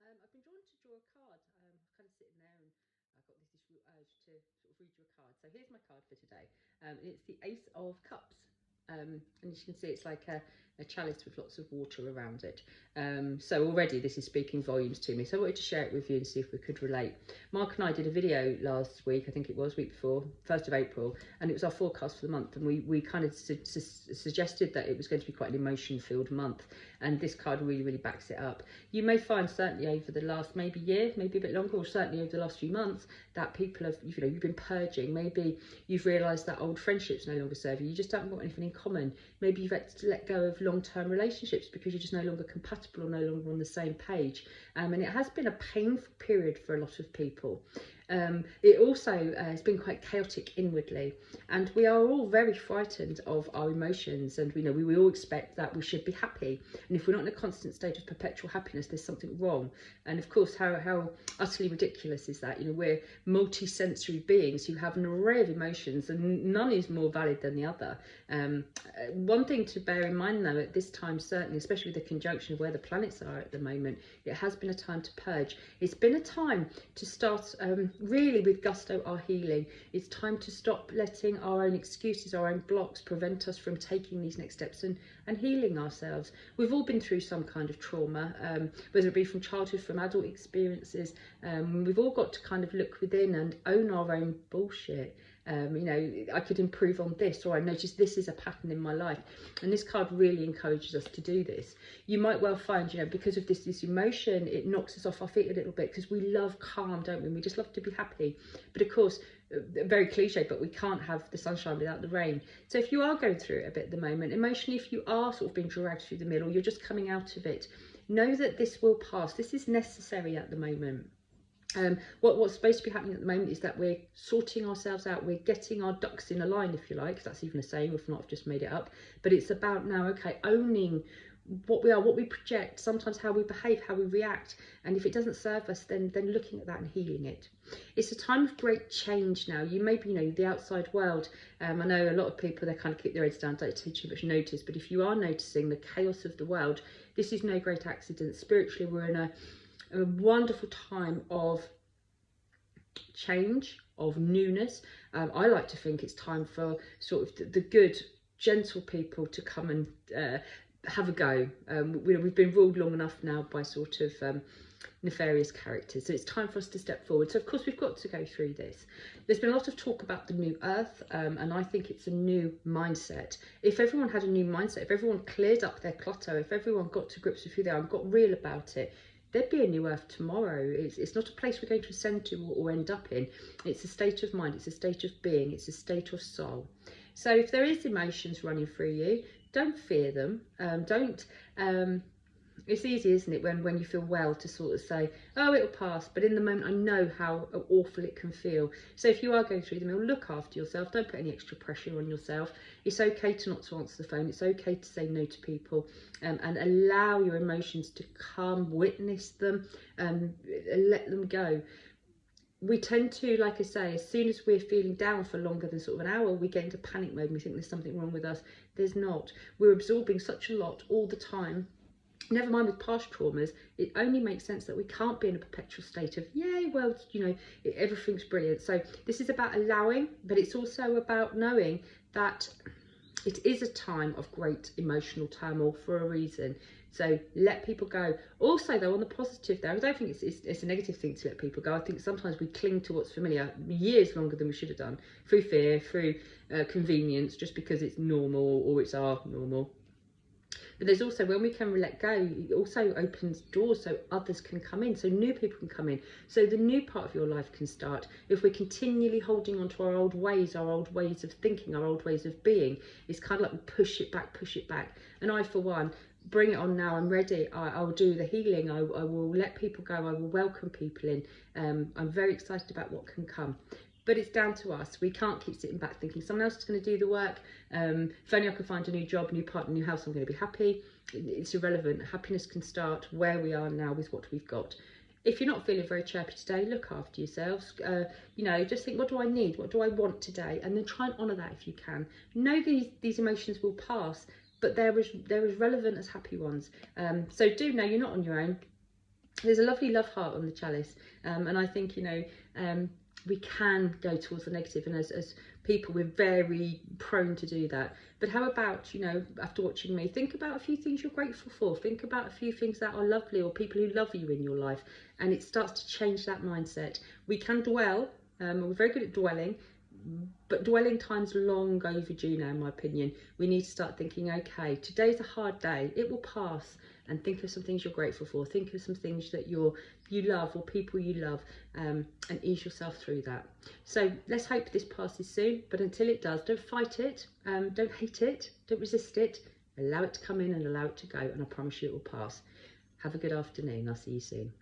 I've been drawn to draw a card. Kind of sitting there, and I got this real urge to sort of read you a card. So here's my card for today. And it's the Ace of Cups. And as you can see, it's like a chalice with lots of water around it. So already this is speaking volumes to me. So I wanted to share it with you and see if we could relate. Mark and I did a video last week, I think it was week before, 1st of April, and it was our forecast for the month. And we kind of suggested that it was going to be quite an emotion-filled month. And this card really, really backs it up. You may find certainly over the last maybe year, maybe a bit longer, or certainly over the last few months, that people have, you've been purging. Maybe you've realised that old friendships no longer serve you. You just haven't got anything in common. Maybe you've had to let go of long-term relationships because you're just no longer compatible or no longer on the same page. And it has been a painful period for a lot of people. It also has been quite chaotic inwardly, and we are all very frightened of our emotions, and we all expect that we should be happy, and if we're not in a constant state of perpetual happiness, there's something wrong. And of course, how utterly ridiculous is that? We're multi-sensory beings who have an array of emotions, and none is more valid than the other. One thing to bear in mind though, at this time, certainly, especially with the conjunction of where the planets are at the moment, it has been a time to purge. It's been a time to start really with gusto our healing. It's time to stop letting our own excuses, our own blocks prevent us from taking these next steps and healing ourselves. We've all been through some kind of trauma, whether it be from childhood, from adult experiences. We've all got to kind of look within and own our own bullshit. I could improve on this, or I noticed this is a pattern in my life. And this card really encourages us to do this. You might well find, because of this emotion, it knocks us off our feet a little bit, because we love calm, don't we? We just love to be happy. But of course, very cliche, but we can't have the sunshine without the rain. So if you are going through it a bit at the moment, emotionally, if you are sort of being dragged through the middle, you're just coming out of it, know that this will pass. This is necessary at the moment. What's supposed to be happening at the moment is that we're sorting ourselves out, we're getting our ducks in a line, if you like, if that's even a saying, if not, I've just made it up. But it's about now, okay, owning what we are, what we project, sometimes how we behave, how we react, and if it doesn't serve us, then looking at that and healing it. It's a time of great change now. You may be, the outside world. I know a lot of people, they kind of keep their heads down, don't take too much notice, but if you are noticing the chaos of the world, this is no great accident. Spiritually, we're in a wonderful time of change, of newness. I like to think it's time for sort of the good, gentle people to come and have a go. We've been ruled long enough now by sort of nefarious characters, so it's time for us to step forward. So of course we've got to go through this. There's been a lot of talk about the new earth, and I think it's a new mindset. If everyone had a new mindset, if everyone cleared up their clutter, if everyone got to grips with who they are and got real about it, there'd be a new earth tomorrow. It's not a place we're going to ascend to or end up in. It's a state of mind, it's a state of being, it's a state of soul. So if there is emotions running through you, don't fear them. It's easy, isn't it, when you feel well, to sort of say, oh, it'll pass, but in the moment I know how awful it can feel. So if you are going through the mill, look after yourself, don't put any extra pressure on yourself. It's okay to not to answer the phone, it's okay to say no to people, and allow your emotions to come, witness them, let them go. We tend to, like I say, as soon as we're feeling down for longer than sort of an hour, we get into panic mode and we think there's something wrong with us. There's not. We're absorbing such a lot all the time. Never mind with past traumas, it only makes sense that we can't be in a perpetual state of, yay, well, everything's brilliant. So this is about allowing, but it's also about knowing that it is a time of great emotional turmoil for a reason. So let people go. Also, though, on the positive there, I don't think it's a negative thing to let people go. I think sometimes we cling to what's familiar years longer than we should have done, through fear, through convenience, just because it's normal or it's our normal. But there's also, when we can let go, it also opens doors so others can come in, so new people can come in, so the new part of your life can start. If we're continually holding on to our old ways of thinking, our old ways of being, it's kind of like we push it back. And I, for one, bring it on now. I'm ready. I'll do the healing. I will let people go. I will welcome people in. I'm very excited about what can come. But it's down to us. We can't keep sitting back thinking someone else is going to do the work. If only I could find a new job, new partner, new house, I'm going to be happy. It's irrelevant. Happiness can start where we are now with what we've got. If you're not feeling very chirpy today, look after yourselves. Just think, what do I need? What do I want today? And then try and honour that if you can. Know these emotions will pass, but they're as relevant as happy ones. So do know you're not on your own. there's a lovely love heart on the chalice, and I think, you know, we can go towards the negative, and as people we're very prone to do that. But how about, you know, after watching me, think about a few things you're grateful for, think about a few things that are lovely, or people who love you in your life, and it starts to change that mindset. We can dwell, we're very good at dwelling, but dwelling time's long overdue now, in my opinion. We need to start thinking, okay, today's a hard day, it will pass, and think of some things you're grateful for. Think of some things that you love, or people you love, and ease yourself through that. So let's hope this passes soon, but until it does, don't fight it, don't hate it, don't resist it. Allow it to come in and allow it to go, and I promise you it will pass. Have a good afternoon. I'll see you soon.